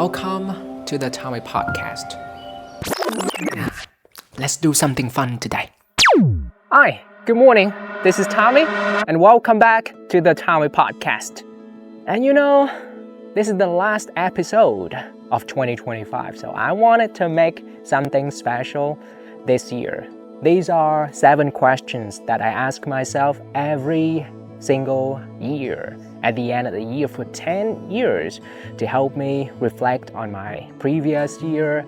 Welcome to the Tommy Podcast. Let's do something fun today. Hi, good morning. This is Tommy, and welcome back to the Tommy Podcast. And this is the last episode of 2025, so I wanted to make something special this year. These are 7 questions that I ask myself every single year at the end of the year for 10 years to help me reflect on my previous year,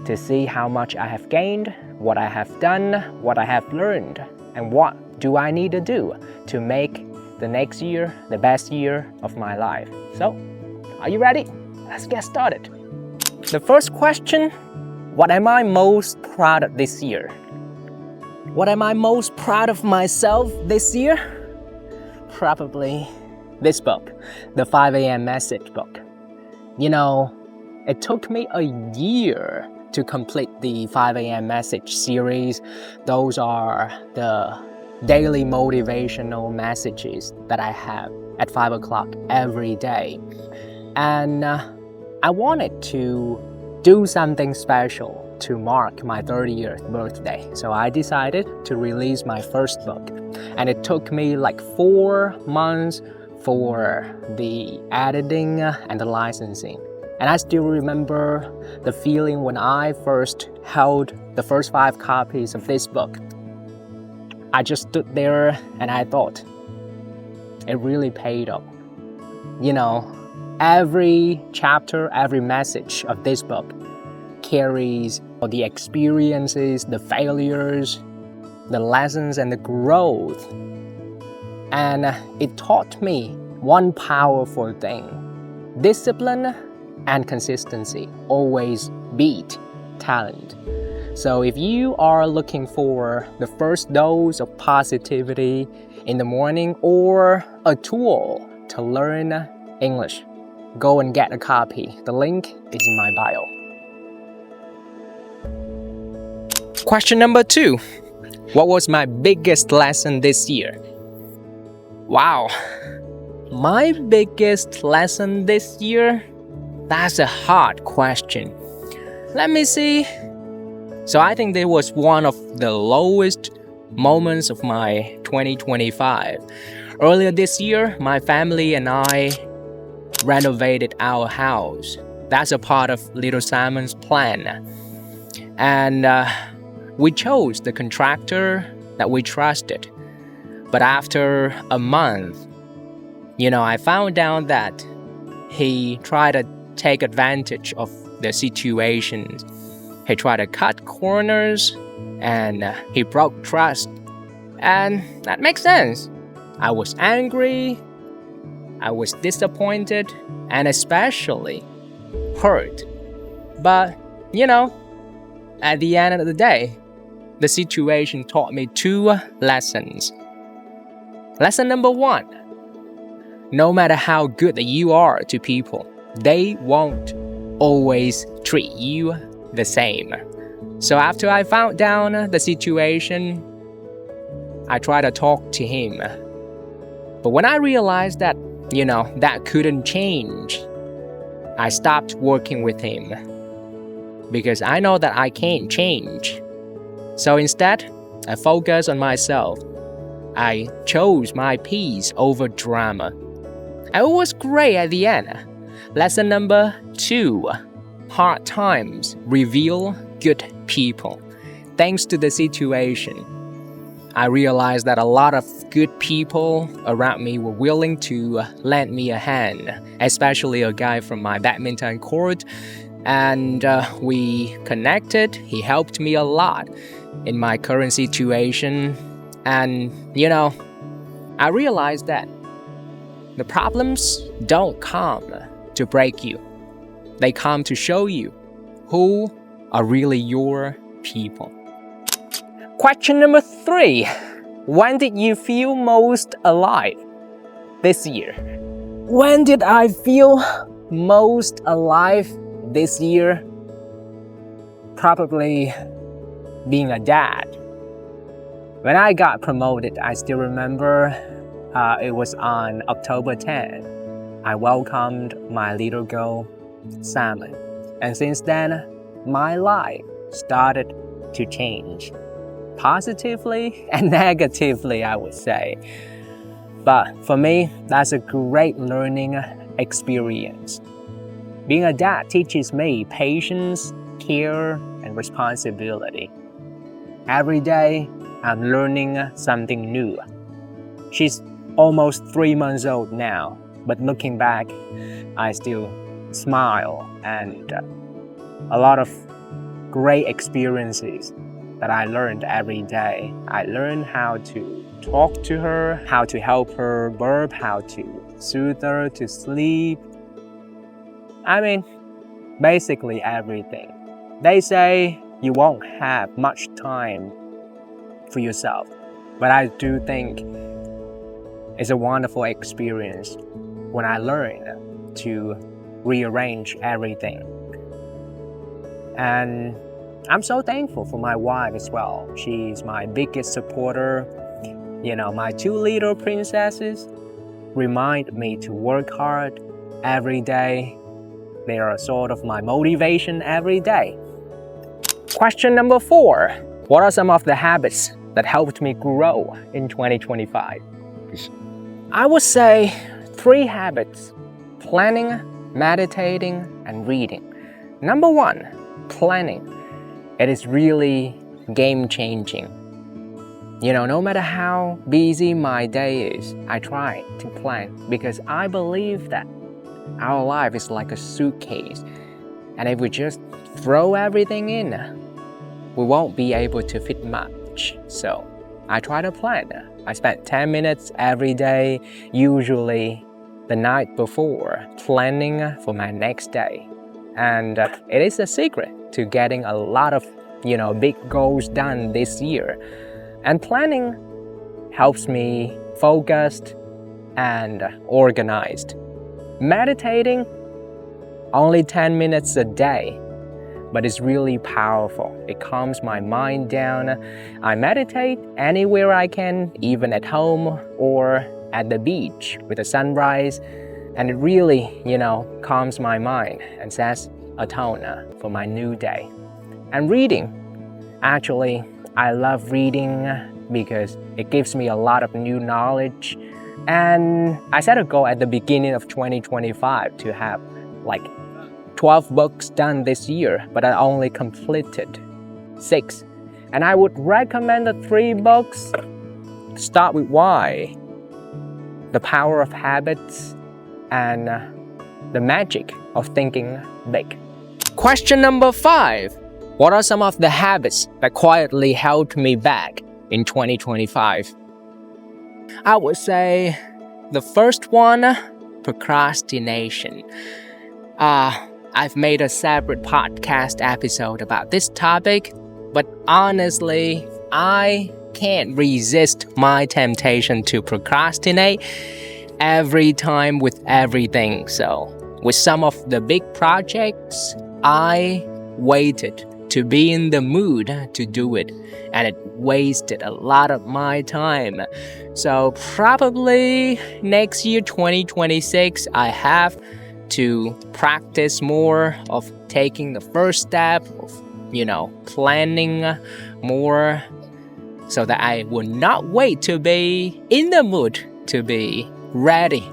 to see how much I have gained, what I have done, what I have learned, and what do I need to do to make the next year the best year of my life. So, are you ready? Let's get started. The first question, what am I most proud of this year? What am I most proud of myself this year? Probably this book, the 5 a.m. message book. It took me a year to complete the 5 a.m. message series. Those are the daily motivational messages that I have at 5 o'clock every day. And I wanted to do something special to mark my 30th birthday. So I decided to release my first book. And it took me like 4 months for the editing and the licensing. And I still remember the feeling when I first held the first 5 copies of this book. I just stood there and I thought, it really paid off. Every chapter, every message of this book carries the experiences, the failures, the lessons, and the growth. And it taught me one powerful thing: discipline and consistency always beat talent. So if you are looking for the first dose of positivity in the morning or a tool to learn English, go and get a copy. The link is in my bio. Question number 2. What was my biggest lesson this year? Wow. My biggest lesson this year? That's a hard question. Let me see. So I think there was one of the lowest moments of my 2025. Earlier this year, my family and I renovated our house. That's a part of Little Simon's plan. And we chose the contractor that we trusted. But after a month, I found out that he tried to take advantage of the situation. He tried to cut corners and he broke trust. And that makes sense. I was angry, I was disappointed, and especially hurt. But, at the end of the day, the situation taught me 2 lessons. Lesson number 1, no matter how good you are to people, they won't always treat you the same. So after I found out the situation, I tried to talk to him. But when I realized that, that couldn't change, I stopped working with him. Because I know that I can't change. So instead, I focused on myself. I chose my peace over drama. And it was great at the end. Lesson number 2. Hard times reveal good people. Thanks to the situation, I realized that a lot of good people around me were willing to lend me a hand, especially a guy from my badminton court. And we connected. He helped me a lot in my current situation. And, I realized that the problems don't come to break you. They come to show you who are really your people. Question number 3. When did you feel most alive this year? When did I feel most alive this year? Probably being a dad. When I got promoted, I still remember it was on October 10th. I welcomed my little girl salmon. And since then, my life started to change. Positively and negatively, I would say. But for me, that's a great learning experience. Being a dad teaches me patience, care, and responsibility. Every day, I'm learning something new. She's almost 3 months old now, but looking back, I still smile and a lot of great experiences that I learned every day. I learned how to talk to her, how to help her burp, how to soothe her to sleep. I mean, basically everything. They say you won't have much time for yourself, but I do think it's a wonderful experience when I learn to rearrange everything. And I'm so thankful for my wife as well. She's my biggest supporter. You know, my 2 little princesses remind me to work hard every day. They are sort of my motivation every day. Question number 4. What are some of the habits that helped me grow in 2025? I would say 3 habits: planning, meditating, and reading. Number 1, planning. It is really game-changing. You know, no matter how busy my day is, I try to plan because I believe that our life is like a suitcase. And if we just throw everything in, we won't be able to fit much. So I try to plan. I spend 10 minutes every day, usually the night before, planning for my next day. And it is a secret to getting a lot of, big goals done this year. And planning helps me focused and organized. Meditating, only 10 minutes a day, but it's really powerful. It calms my mind down. I meditate anywhere I can, even at home or at the beach with the sunrise. And it really, calms my mind and sets a tone for my new day. And reading. Actually, I love reading because it gives me a lot of new knowledge. And I set a goal at the beginning of 2025 to have like 12 books done this year, but I only completed 6. And I would recommend the 3 books. Start with Why, The Power of Habits, and The Magic of Thinking Big. Question number 5. What are some of the habits that quietly held me back in 2025? I would say the first one, procrastination. I've made a separate podcast episode about this topic, but honestly, I can't resist my temptation to procrastinate every time with everything. So, with some of the big projects, I waited to be in the mood to do it, and it wasted a lot of my time. So probably next year, 2026, I have to practice more of taking the first step of, planning more so that I will not wait to be in the mood to be ready.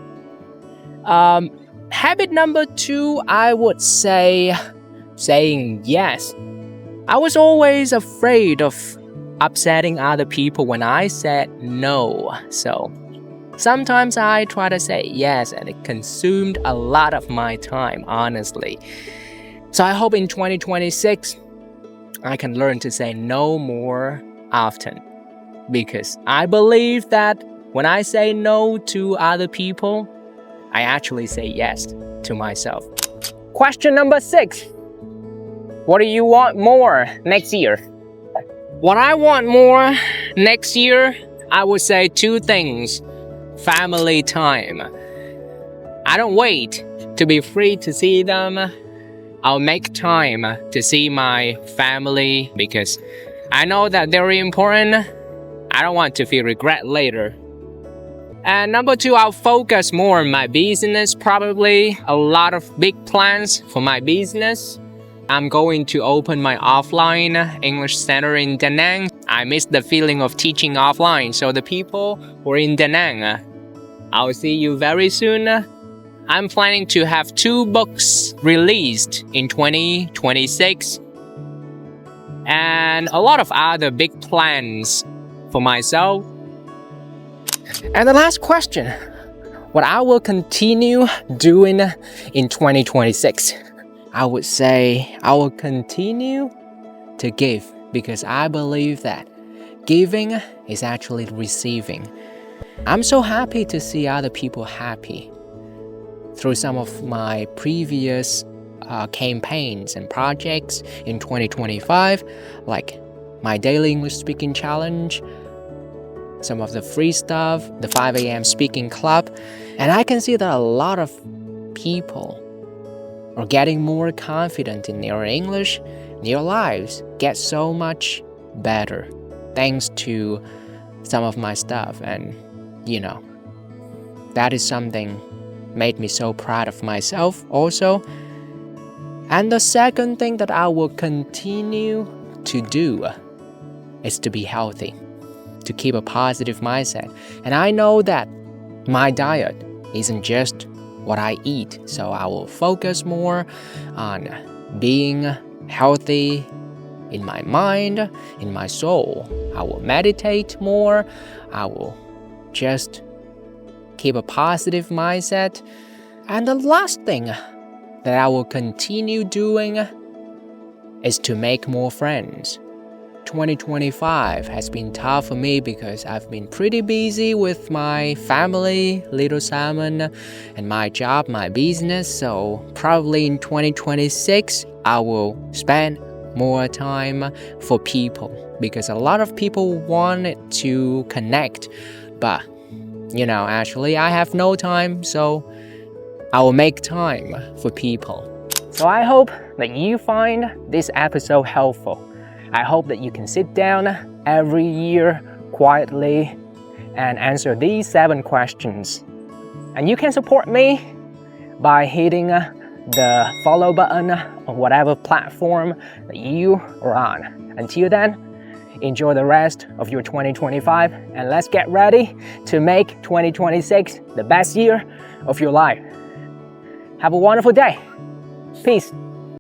Habit number 2, I would say saying yes. I was always afraid of upsetting other people when I said no. So sometimes I try to say yes, and it consumed a lot of my time, honestly. So I hope in 2026, I can learn to say no more often. Because I believe that when I say no to other people, I actually say yes to myself. Question number 6. What do you want more next year? What I want more next year, I would say 2 things. Family time. I don't wait to be free to see them. I'll make time to see my family because I know that they're important. I don't want to feel regret later. And number 2, I'll focus more on my business, probably a lot of big plans for my business. I'm going to open my offline English center in Da Nang. I miss the feeling of teaching offline, so the people who are in Da Nang, I'll see you very soon. I'm planning to have 2 books released in 2026 and a lot of other big plans for myself. And the last question, what I will continue doing in 2026. I would say I will continue to give because I believe that giving is actually receiving. I'm so happy to see other people happy. Through some of my previous campaigns and projects in 2025, like my daily English speaking challenge, some of the free stuff, the 5 a.m. speaking club, and I can see that a lot of people are getting more confident in their English. Their lives get so much better thanks to some of my stuff, and that is something made me so proud of myself also. And the second thing that I will continue to do is to be healthy, to keep a positive mindset. And I know that my diet isn't just what I eat, so I will focus more on being healthy in my mind, in my soul. I will meditate more. I will just keep a positive mindset. And the last thing that I will continue doing is to make more friends. 2025 has been tough for me because I've been pretty busy with my family, Little Simon, and my job, my business. So probably in 2026, I will spend more time for people because a lot of people wanted to connect. But, actually I have no time, so I will make time for people. So I hope that you find this episode helpful. I hope that you can sit down every year quietly and answer these 7 questions. And you can support me by hitting the follow button on whatever platform that you are on. Until then, enjoy the rest of your 2025 and let's get ready to make 2026 the best year of your life. Have a wonderful day. Peace.